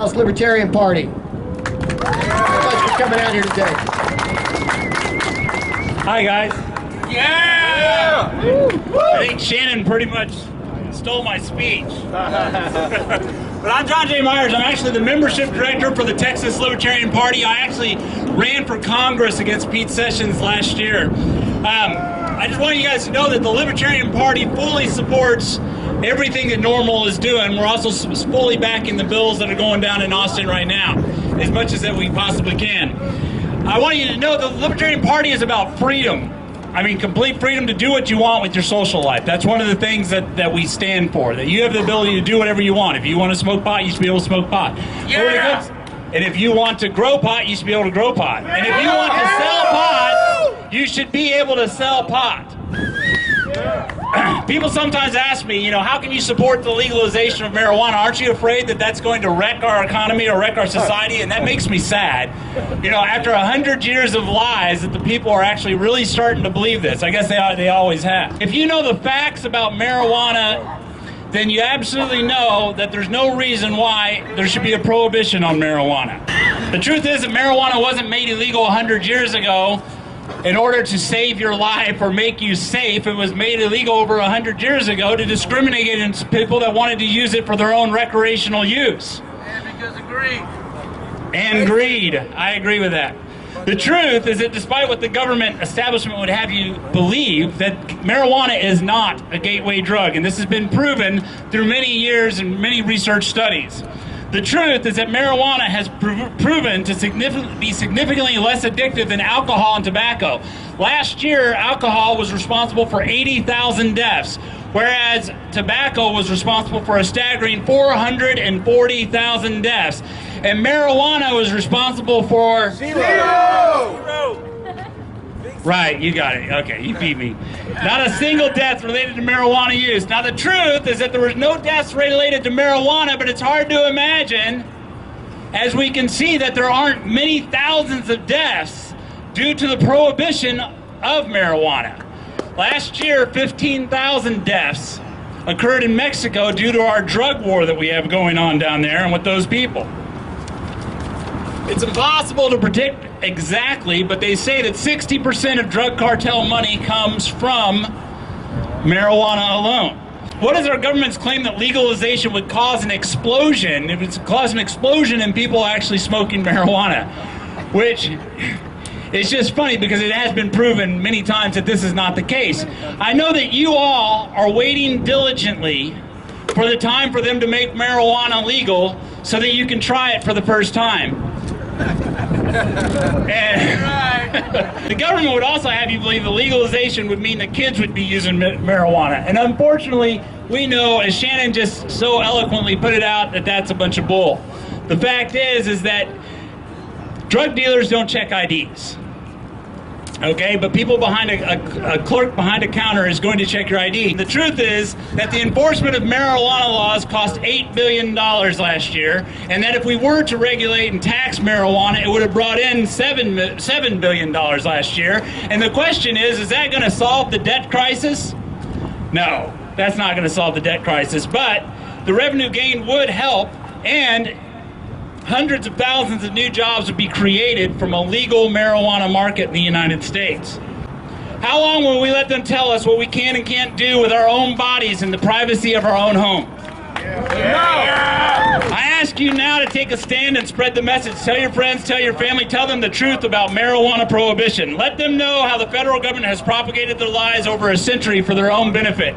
Libertarian Party. Thanks for coming out here today. Hi guys. Yeah! I think Shannon pretty much stole my speech. But I'm John J. Myers. I'm actually the membership director for the Texas Libertarian Party. I actually ran for Congress against Pete Sessions last year. I just want you guys to know that the Libertarian Party fully supports everything that NORML is doing. We're also fully backing the bills that are going down in Austin right now, as much as that we possibly can. I want you to know the Libertarian Party is about freedom. I mean, complete freedom to do what you want with your social life. That's one of the things that we stand for, that you have the ability to do whatever you want. If you want to smoke pot, you should be able to smoke pot. Yeah! And if you want to grow pot, you should be able to grow pot. And if you want to sell pot, you should be able to sell pot. People sometimes ask me, you know, how can you support the legalization of marijuana? Aren't you afraid that that's going to wreck our economy or wreck our society? And that makes me sad. You know, after 100 years of lies, that the people are actually really starting to believe this. I guess they always have. If you know the facts about marijuana, then you absolutely know that there's no reason why there should be a prohibition on marijuana. The truth is that marijuana wasn't made illegal 100 years ago in order to save your life or make you safe. It was made illegal over 100 years ago to discriminate against people that wanted to use it for their own recreational use. And because of greed. And greed. I agree with that. The truth is that despite what the government establishment would have you believe, that marijuana is not a gateway drug, and this has been proven through many years and many research studies. The truth is that marijuana has proven to be significantly less addictive than alcohol and tobacco. Last year, alcohol was responsible for 80,000 deaths, whereas tobacco was responsible for a staggering 440,000 deaths. And marijuana was responsible for Zero! Right, you got it. Okay, you beat me. Not a single death related to marijuana use. Now, the truth is that there was no deaths related to marijuana, but it's hard to imagine, as we can see, that there aren't many thousands of deaths due to the prohibition of marijuana. Last year, 15,000 deaths occurred in Mexico due to our drug war that we have going on down there and with those people. It's impossible to predict exactly, but they say that 60% of drug cartel money comes from marijuana alone. What is our government's claim that legalization would cause an explosion? It would cause an explosion in people actually smoking marijuana, which is just funny because it has been proven many times that this is not the case. I know that you all are waiting diligently for the time for them to make marijuana legal so that you can try it for the first time. And the government would also have you believe the legalization would mean that kids would be using marijuana. And unfortunately, we know, as Shannon just so eloquently put it out, that that's a bunch of bull. The fact is that drug dealers don't check IDs. Okay, but people behind a clerk behind a counter is going to check your ID. The truth is that the enforcement of marijuana laws cost $8 billion last year, and that if we were to regulate and tax marijuana, it would have brought in $7 billion last year. And the question is that going to solve the debt crisis? No, that's not going to solve the debt crisis, but the revenue gain would help, and hundreds of thousands of new jobs would be created from a legal marijuana market in the United States. How long will we let them tell us what we can and can't do with our own bodies in the privacy of our own home? I ask you now to take a stand and spread the message. Tell your friends, tell your family, tell them the truth about marijuana prohibition. Let them know how the federal government has propagated their lies over a century for their own benefit.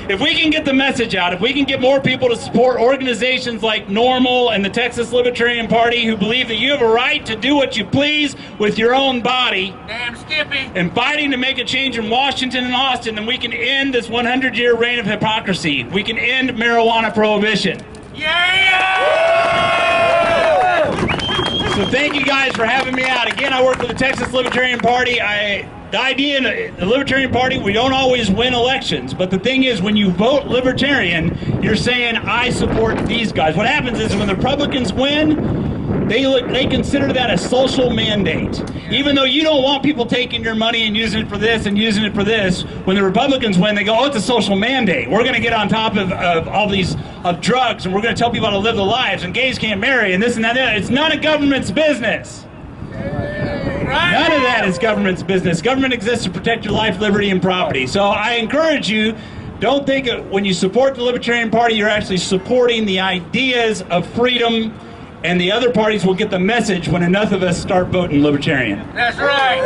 If we can get the message out, if we can get more people to support organizations like NORML and the Texas Libertarian Party who believe that you have a right to do what you please with your own body, Damn Skippy! and fighting to make a change in Washington and Austin, then we can end this 100-year reign of hypocrisy. We can end marijuana prohibition. Yeah! So thank you guys for having me out. Again, I work for the Texas Libertarian Party. The idea in the Libertarian Party, we don't always win elections, but the thing is, when you vote Libertarian, you're saying, I support these guys. What happens is when the Republicans win, They consider that a social mandate. Even though you don't want people taking your money and using it for this and using it for this, when the Republicans win, they go, oh, it's a social mandate. We're going to get on top of all these drugs, and we're going to tell people how to live their lives, and gays can't marry, and this and that. It's none of government's business. None of that is government's business. Government exists to protect your life, liberty, and property. So I encourage you, don't think when you support the Libertarian Party, you're actually supporting the ideas of freedom, and the other parties will get the message when enough of us start voting Libertarian. That's right.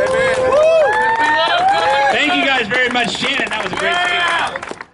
Thank you guys very much, Shannon. That was a great speech.